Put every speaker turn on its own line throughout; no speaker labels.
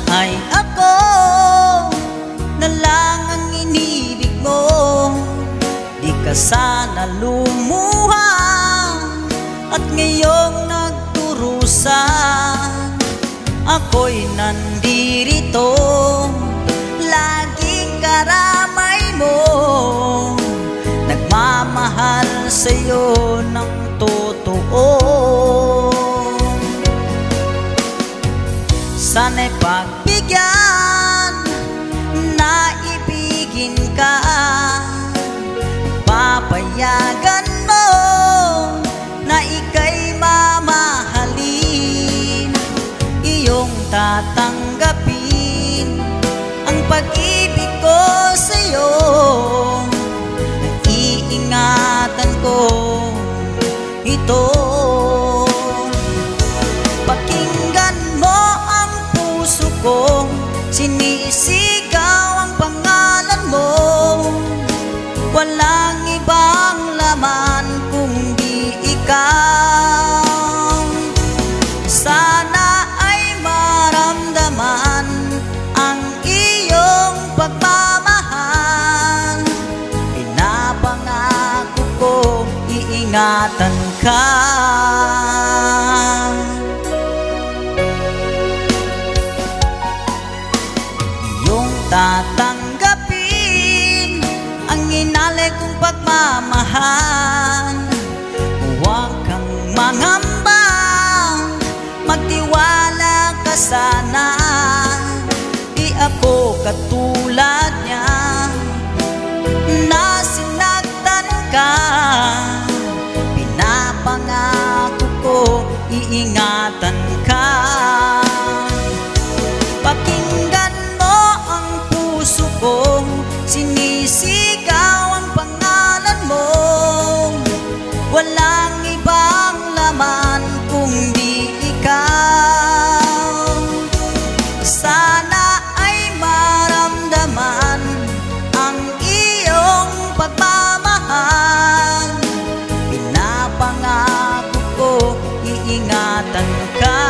ay ako na lang ang inibig mo. Di ka sana lumuha at ngayong nagturusa. Ako'y nandirito, laging karamay mo, nagmamahal sa'yo ng totoo. Sana'y pagbigyan na ibigin ka, papayagan mo na ika'y mamahalin, iyong tatanggapin ang pag-ibig ko sa'yo. Naiingatan ko ito. Pakinggan mo ang puso kong sinisigaw ang pangalan mo. Walang ibang laman kundi ikaw. Sana ay maramdaman ang iyong pagmamahal. Pinapangako ko, iingatan ka. Iyong tatanggapin ang inalay kong pagmamahal. Huwag kang mangamba, magtiwala ka sana. Di ako katulad niya na sinaktan ka. Pinapangako ko, iingatan ka. Pakinggan mo ang puso kong sinisigaw ang pangalan mo. Walang ibang laman kundi ikaw. Sana ay maramdaman ang iyong pagmamahal. Pinapangako ko, iingatan ka.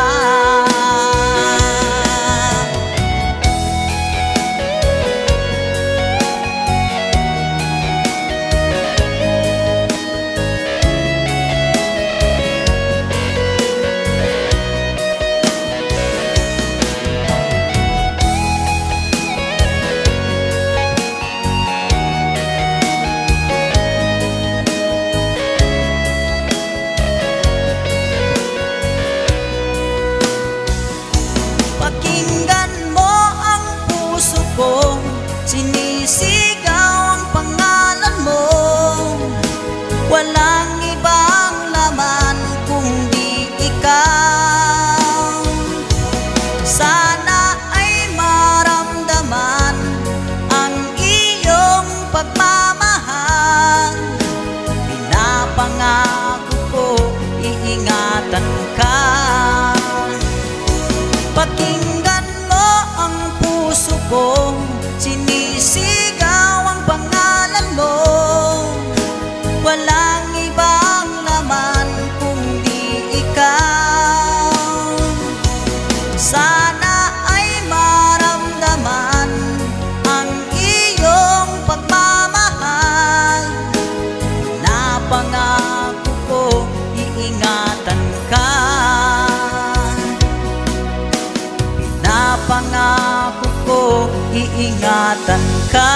Pakinggan mo ang puso kong sinisigaw ang pangalan mo. Walang ibang laman kundi ikaw. Sana ay maramdaman ang iyong pagmamahal. Pinapangako ko, iingatan ka. Pakinggan mo ang puso kong sinisigaw ang pangalan mo. Walang ibang laman kundi ikaw. Sana ay maramdaman ang iyong pagmamahal. Napangako ko, iingatan ka. Pinapangako ko, iingatan ka.